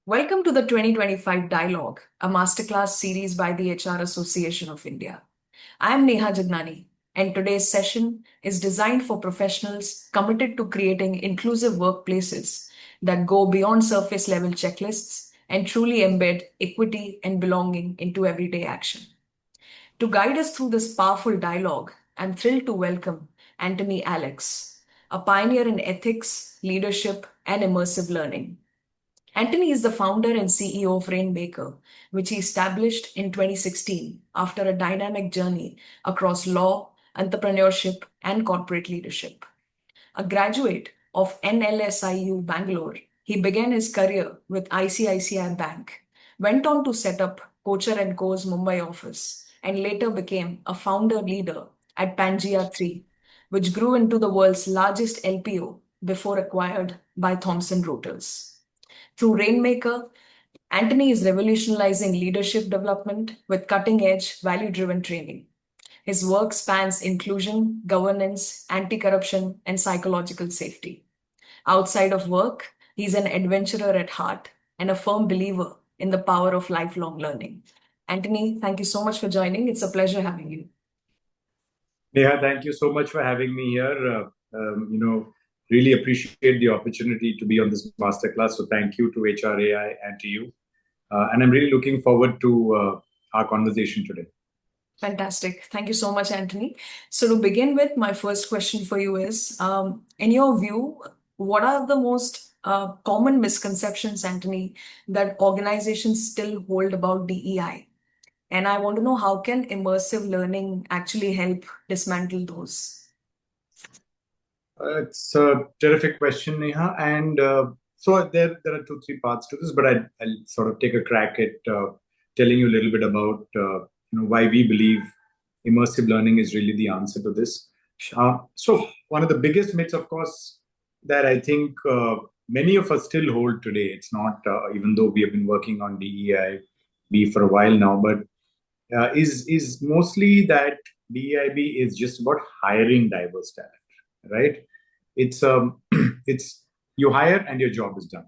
Welcome to the 2025 Dialogue, a masterclass series by the HR Association of India. I am Neha Jagnani, and today's session is designed for professionals committed to creating inclusive workplaces that go beyond surface level checklists and truly embed equity and belonging into everyday action. To guide us through this powerful dialogue, I'm thrilled to welcome Antony Alex, a pioneer in ethics, leadership, and immersive learning. Antony is the founder and CEO of Rainmaker, which he established in 2016 after a dynamic journey across law, entrepreneurship, and corporate leadership. A graduate of NLSIU Bangalore, he began his career with ICICI Bank, went on to set up Kochhar and Co.'s Mumbai office, and later became a founder leader at Pangea 3, which grew into the world's largest LPO before acquired by Thomson Reuters. Through Rainmaker, Antony is revolutionizing leadership development with cutting edge, value driven training. His work spans inclusion, governance, anti corruption, and psychological safety. Outside of work, he's an adventurer at heart and a firm believer in the power of lifelong learning. Antony, thank you so much for joining. It's a pleasure having you. Neha, thank you so much for having me here. Really appreciate the opportunity to be on this masterclass. So thank you to HRAI and to you. And I'm really looking forward to our conversation today. Fantastic. Thank you so much, Antony. So, to begin with, my first question for you is in your view, what are the most common misconceptions, Antony, that organizations still hold about DEI? And I want to know, how can immersive learning actually help dismantle those? It's a terrific question, Neha. And so there are two, three parts to this, but I'll sort of take a crack at telling you a little bit about why we believe immersive learning is really the answer to this. So one of the biggest myths, of course, that I think many of us still hold today, it's not, even though we have been working on DEIB for a while now, but is mostly that DEIB is just about hiring diverse talent, right? It's it's you hire and your job is done.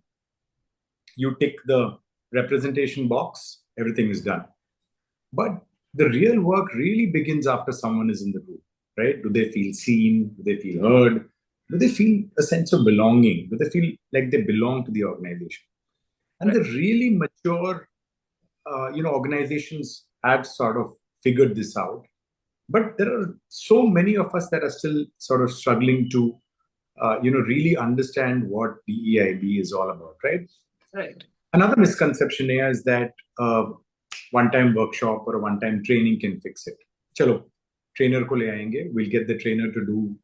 You tick the representation box, everything is done. But the real work really begins after someone is in the room, right? Do they feel seen? Do they feel heard? Do they feel a sense of belonging? Do they feel like they belong to the organization? And the really mature, organizations have sort of figured this out. But there are so many of us that are still sort of struggling to, really understand what DEIB is all about, right? Right. Another misconception here is that one-time workshop or a one-time training can fix it. Chalo, trainer ko le aayenge. We'll get the trainer to do,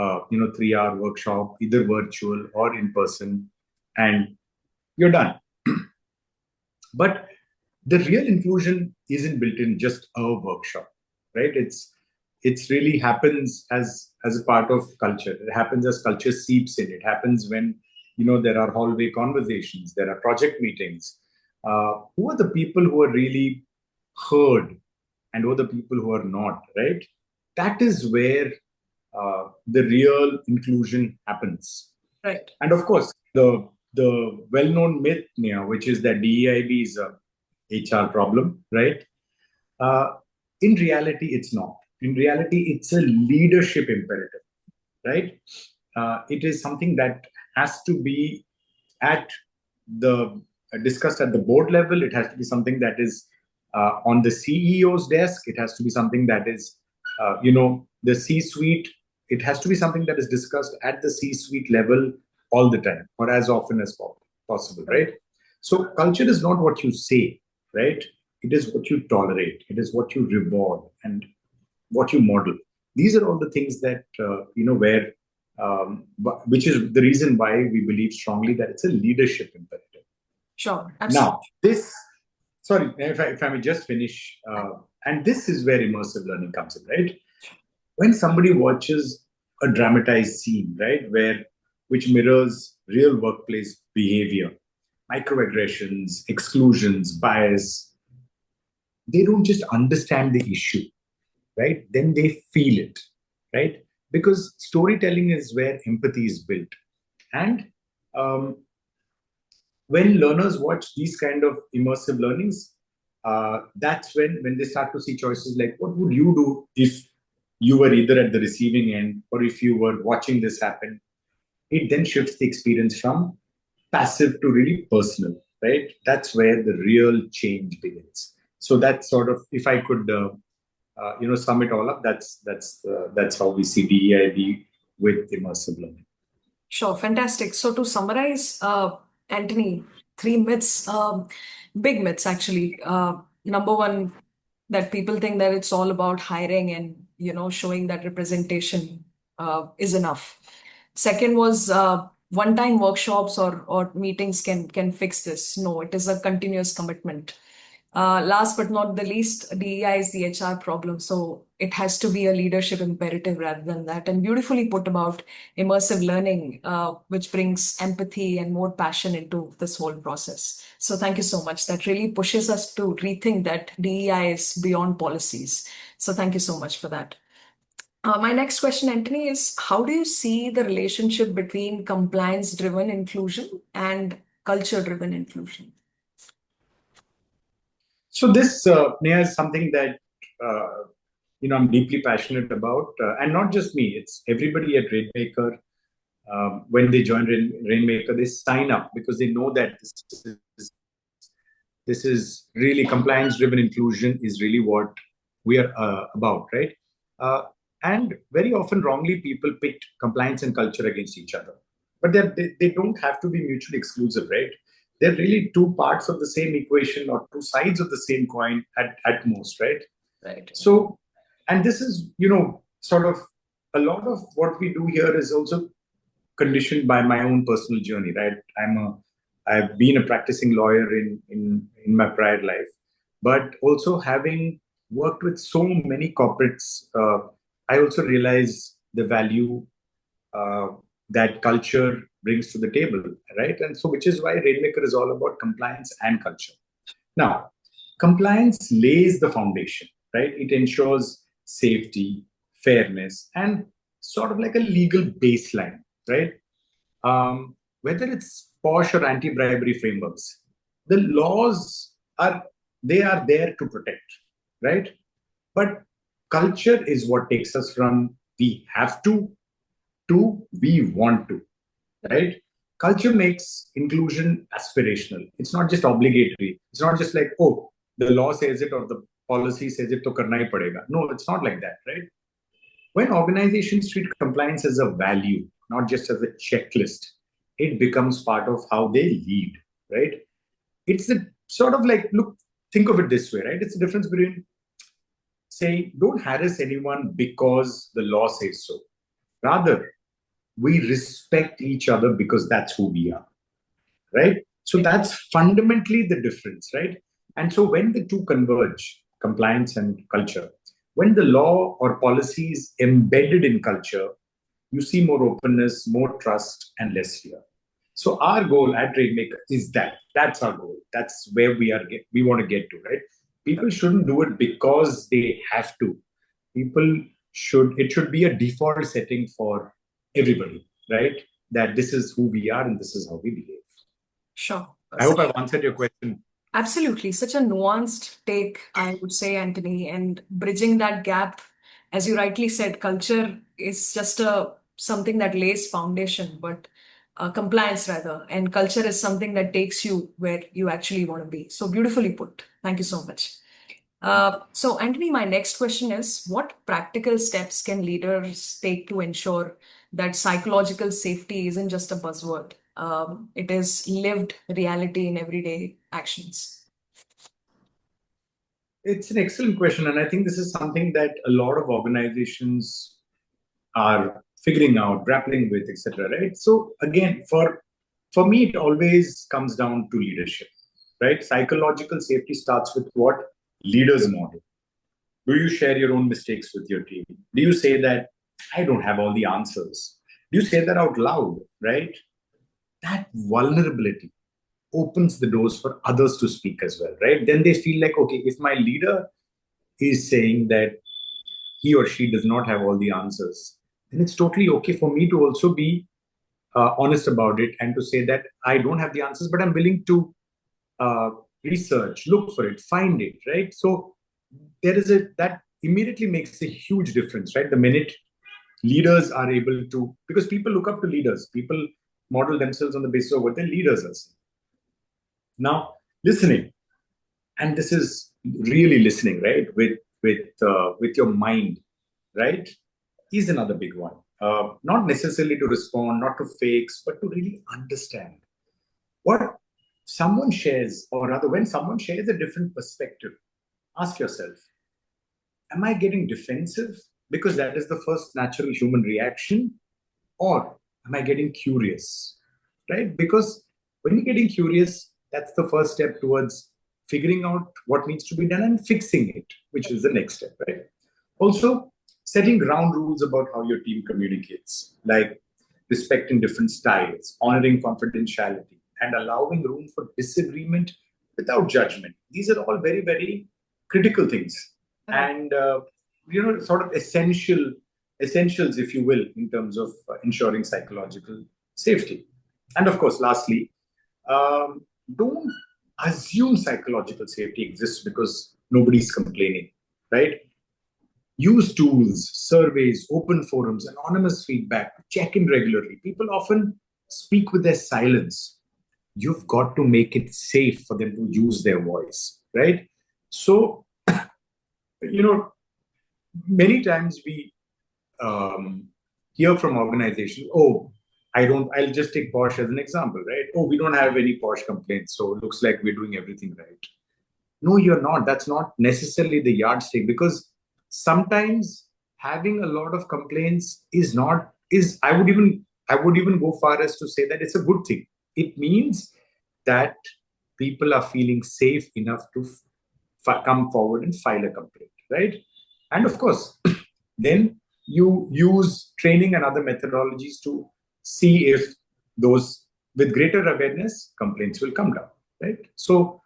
3-hour workshop, either virtual or in person, and you're done. But the real inclusion isn't built in just a workshop, right? It's really happens as a part of culture. It happens as culture seeps in. It happens when there are hallway conversations, there are project meetings. Who are the people who are really heard, and who are the people who are not, right? That is where the real inclusion happens. Right. And of course, the well-known myth, which is that DEIB is a HR problem, right? In reality, it's not. In reality, it's a leadership imperative, right? It is something that has to be discussed at the board level. It has to be something that is on the CEO's desk. It has to be something that is, the C-suite. It has to be something that is discussed at the C-suite level all the time, or as often as possible, right? So culture is not what you say, right? It is what you tolerate. It is what you reward and what you model. These are all the things that, which is the reason why we believe strongly that it's a leadership imperative. Sure. Absolutely. Now, if I may just finish, and this is where immersive learning comes in, right? When somebody watches a dramatized scene, right, which mirrors real workplace behavior, microaggressions, exclusions, bias, they don't just understand the issue, right? Then they feel it, right? Because storytelling is where empathy is built. And when learners watch these kind of immersive learnings, that's when they start to see choices like, what would you do if you were either at the receiving end or if you were watching this happen? It then shifts the experience from passive to really personal, right? That's where the real change begins. So that's sort of, if I could, sum it all up. That's how we see DEID with immersive learning. Sure, fantastic. So to summarize, Anthony, three myths, big myths actually. Number one, that people think that it's all about hiring and showing that representation is enough. Second was one-time workshops or meetings can fix this. No, it is a continuous commitment. Last but not the least, DEI is the HR problem. So it has to be a leadership imperative rather than that. And beautifully put about immersive learning, which brings empathy and more passion into this whole process. So thank you so much. That really pushes us to rethink that DEI is beyond policies. So thank you so much for that. My next question, Anthony, is how do you see the relationship between compliance-driven inclusion and culture-driven inclusion? So this, Neha, is something that I'm deeply passionate about, and not just me. It's everybody at Rainmaker. When they join Rainmaker, they sign up because they know that this is really compliance-driven inclusion is really what we are about, right? Uh, and very often, wrongly, people pit compliance and culture against each other, but they don't have to be mutually exclusive, right? They're really two parts of the same equation or two sides of the same coin at most, right? Right. So, and this is, sort of a lot of what we do here is also conditioned by my own personal journey, right? I've been a practicing lawyer in my prior life, but also having worked with so many corporates, I also realize the value uh, that culture brings to the table, right? And so, which is why Rainmaker is all about compliance and culture. Now, compliance lays the foundation, right? It ensures safety, fairness, and sort of like a legal baseline, right? Whether it's PoSH or anti-bribery frameworks, the laws are there to protect, right? But culture is what takes us from we have to we want to, right? Culture makes inclusion aspirational. It's not just obligatory. It's not just like, oh, the law says it or the policy says it, to karna hi padega. No, it's not like that, right? When organizations treat compliance as a value, not just as a checklist, it becomes part of how they lead, right? It's a sort of like, look, think of it this way, right? It's the difference between saying, don't harass anyone because the law says so. Rather, we respect each other because that's who we are, right? So that's fundamentally the difference, right? And so when the two converge, compliance and culture, when the law or policy is embedded in culture, you see more openness, more trust, and less fear. So our goal at Rainmaker is that. That's our goal. That's where we want to get to, right? People shouldn't do it because they have to. It should be a default setting for everybody, right? That this is who we are and this is how we behave. Sure. I hope I've answered your question. Absolutely. Such a nuanced take, I would say, Anthony, and bridging that gap, as you rightly said, culture is just something that lays foundation, but compliance rather, and culture is something that takes you where you actually want to be. So beautifully put. Thank you so much. So, Anthony, my next question is, what practical steps can leaders take to ensure that psychological safety isn't just a buzzword? It is lived reality in everyday actions. It's an excellent question. And I think this is something that a lot of organizations are figuring out, grappling with, etc. Right? So again, for me, it always comes down to leadership, right? Psychological safety starts with what leaders model. Do you share your own mistakes with your team? Do you say that I don't have all the answers? Do you say that out loud, right? That vulnerability opens the doors for others to speak as well, right? Then they feel like, okay, if my leader is saying that he or she does not have all the answers, then it's totally okay for me to also be honest about it and to say that I don't have the answers, but I'm willing to uh, research, look for it, find it, right? So that immediately makes a huge difference, right? The minute leaders are able to, because people look up to leaders, people model themselves on the basis of what their leaders are saying. Now, listening, and this is really listening, right? With your mind, right? Is another big one. Not necessarily to respond, not to fix, but to really understand what someone shares, or rather, when someone shares a different perspective, ask yourself, am I getting defensive because that is the first natural human reaction? Or am I getting curious? Right? Because when you're getting curious, that's the first step towards figuring out what needs to be done and fixing it, which is the next step, right? Also, setting ground rules about how your team communicates, like respecting different styles, honoring confidentiality, and allowing room for disagreement without judgment. These are all very, very critical things. And sort of essentials, if you will, in terms of ensuring psychological safety. And of course, lastly, don't assume psychological safety exists because nobody's complaining, right? Use tools, surveys, open forums, anonymous feedback, check in regularly. People often speak with their silence. You've got to make it safe for them to use their voice, right? So, many times we hear from organizations, oh, I'll just take PoSH as an example, right? Oh, we don't have any PoSH complaints, so it looks like we're doing everything right. No, you're not. That's not necessarily the yardstick, because sometimes having a lot of complaints I would even go far as to say that it's a good thing. It means that people are feeling safe enough to come forward and file a complaint, right? And of course, then you use training and other methodologies to see if those with greater awareness complaints will come down, right? So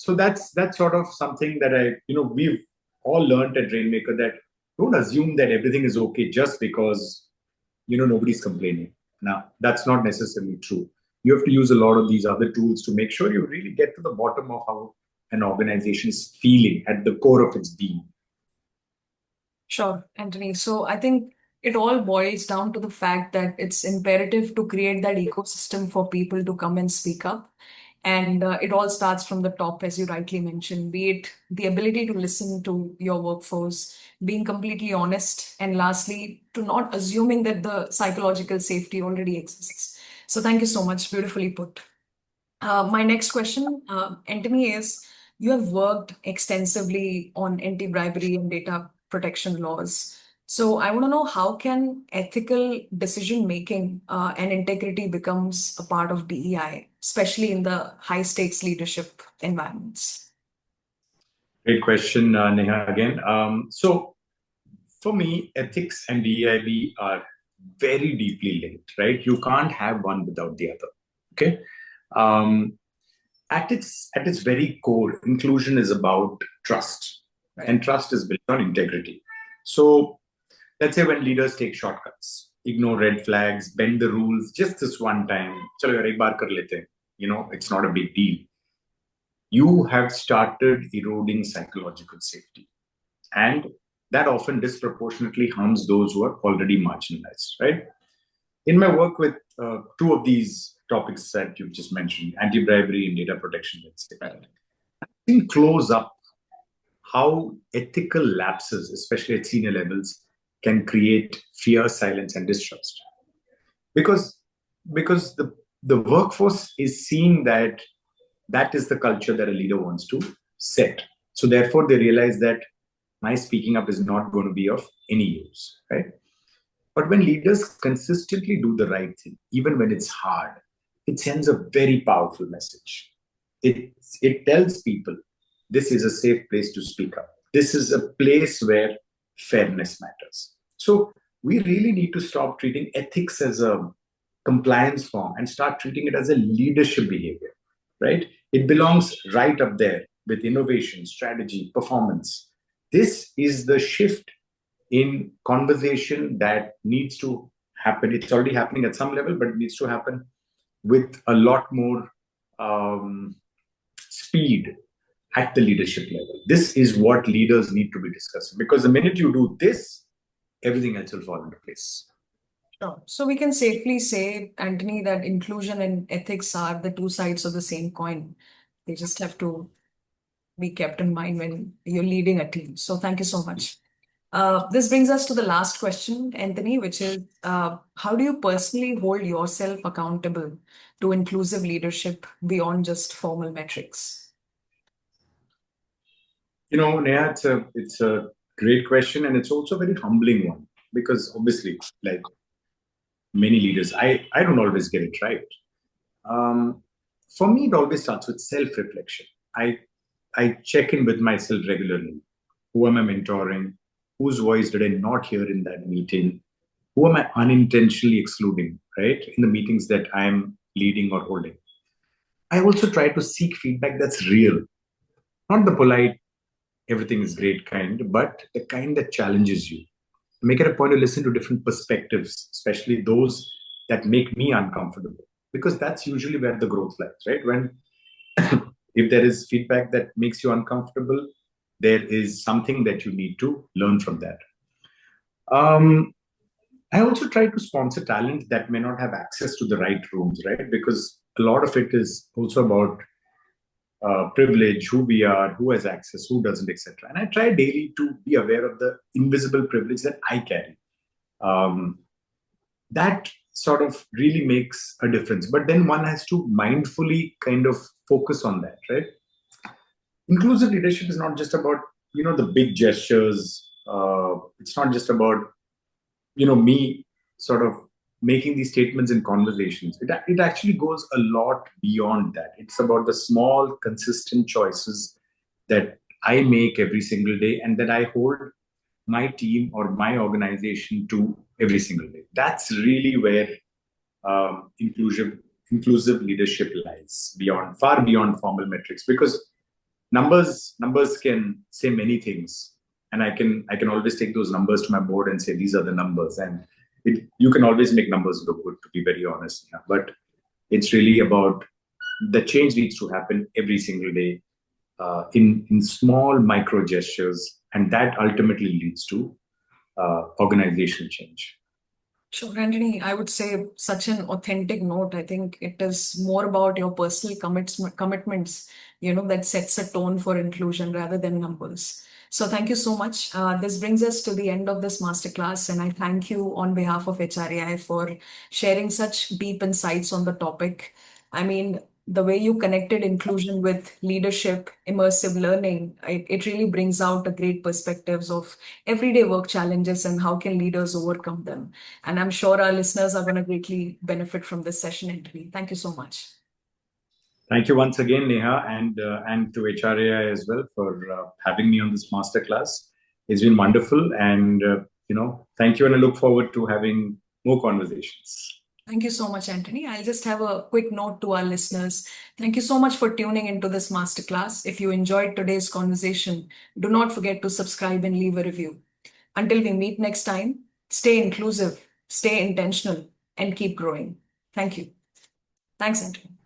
that's sort of something that we've all learned at Rainmaker, that don't assume that everything is okay just because nobody's complaining. Now, that's not necessarily true. You have to use a lot of these other tools to make sure you really get to the bottom of how an organization is feeling at the core of its being. Sure, Anthony. So I think it all boils down to the fact that it's imperative to create that ecosystem for people to come and speak up. And it all starts from the top, as you rightly mentioned, be it the ability to listen to your workforce, being completely honest, and lastly, to not assuming that the psychological safety already exists. So thank you so much. Beautifully put. My next question, Anthony, is you have worked extensively on anti-bribery and data protection laws. So I want to know, how can ethical decision making and integrity becomes a part of DEI, especially in the high stakes leadership environments? Great question, Neha, again. So for me, ethics and DEIB are very deeply linked, right? You can't have one without the other. Okay. Um, at its very core, inclusion is about trust, and trust is built on integrity. So let's say when leaders take shortcuts, ignore red flags, bend the rules just this one time, chalo yaar, ek baar kar lete hain. It's not a big deal. You have started eroding psychological safety, and that often disproportionately harms those who are already marginalized, right? In my work with two of these topics that you've just mentioned, anti-bribery and data protection, let's say, right, I think close up how ethical lapses, especially at senior levels, can create fear, silence, and distrust. Because the workforce is seeing that is the culture that a leader wants to set. So therefore, they realize that my speaking up is not going to be of any use, right? But when leaders consistently do the right thing, even when it's hard, it sends a very powerful message. It tells people this is a safe place to speak up. This is a place where fairness matters. So we really need to stop treating ethics as a compliance form and start treating it as a leadership behavior, right? It belongs right up there with innovation, strategy, performance. This is the shift in conversation that needs to happen. It's already happening at some level, but it needs to happen with a lot more speed at the leadership level. This is what leaders need to be discussing, because the minute you do this, everything else will fall into place. Sure. So we can safely say, Anthony, that inclusion and ethics are the two sides of the same coin. They just have to be kept in mind when you're leading a team. So thank you so much. This brings us to the last question, Anthony, which is how do you personally hold yourself accountable to inclusive leadership beyond just formal metrics? Neha, it's a great question, and it's also a very humbling one, because obviously, like many leaders, I don't always get it right. For me, it always starts with self-reflection. I check in with myself regularly. Who am I mentoring? Whose voice did I not hear in that meeting? Who am I unintentionally excluding, right, in the meetings that I'm leading or holding? I also try to seek feedback that's real, not the polite, everything is great kind, but the kind that challenges you. Make it a point to listen to different perspectives, especially those that make me uncomfortable, because that's usually where the growth lies, right? When if there is feedback that makes you uncomfortable, there is something that you need to learn from that. I also try to sponsor talent that may not have access to the right rooms, right? Because a lot of it is also about privilege, who we are, who has access, who doesn't, etc. And I try daily to be aware of the invisible privilege that I carry. That sort of really makes a difference. But then one has to mindfully kind of focus on that, right? Inclusive leadership is not just about the big gestures. It's not just about me sort of making these statements in conversations. It actually goes a lot beyond that. It's about the small, consistent choices that I make every single day and that I hold my team or my organization to every single day. That's really where inclusive leadership lies, far beyond formal metrics, because numbers can say many things, and I can always take those numbers to my board and say these are the numbers, and you can always make numbers look good, to be very honest. Yeah. But it's really about the change needs to happen every single day, in small micro gestures, and that ultimately leads to organizational change. Sure, Anthony, I would say such an authentic note. I think it is more about your personal commitments, that sets a tone for inclusion rather than numbers. So thank you so much. This brings us to the end of this masterclass, and I thank you on behalf of HRAI for sharing such deep insights on the topic. I mean, the way you connected inclusion with leadership, immersive learning, it really brings out a great perspectives of everyday work challenges and how can leaders overcome them. And I'm sure our listeners are going to greatly benefit from this session, Anthony. Thank you so much. Thank you once again, Neha, and to HRAI as well for having me on this masterclass. It's been wonderful, and thank you, and I look forward to having more conversations. Thank you so much, Anthony. I'll just have a quick note to our listeners. Thank you so much for tuning into this masterclass. If you enjoyed today's conversation, do not forget to subscribe and leave a review. Until we meet next time, stay inclusive, stay intentional, and keep growing. Thank you. Thanks, Anthony.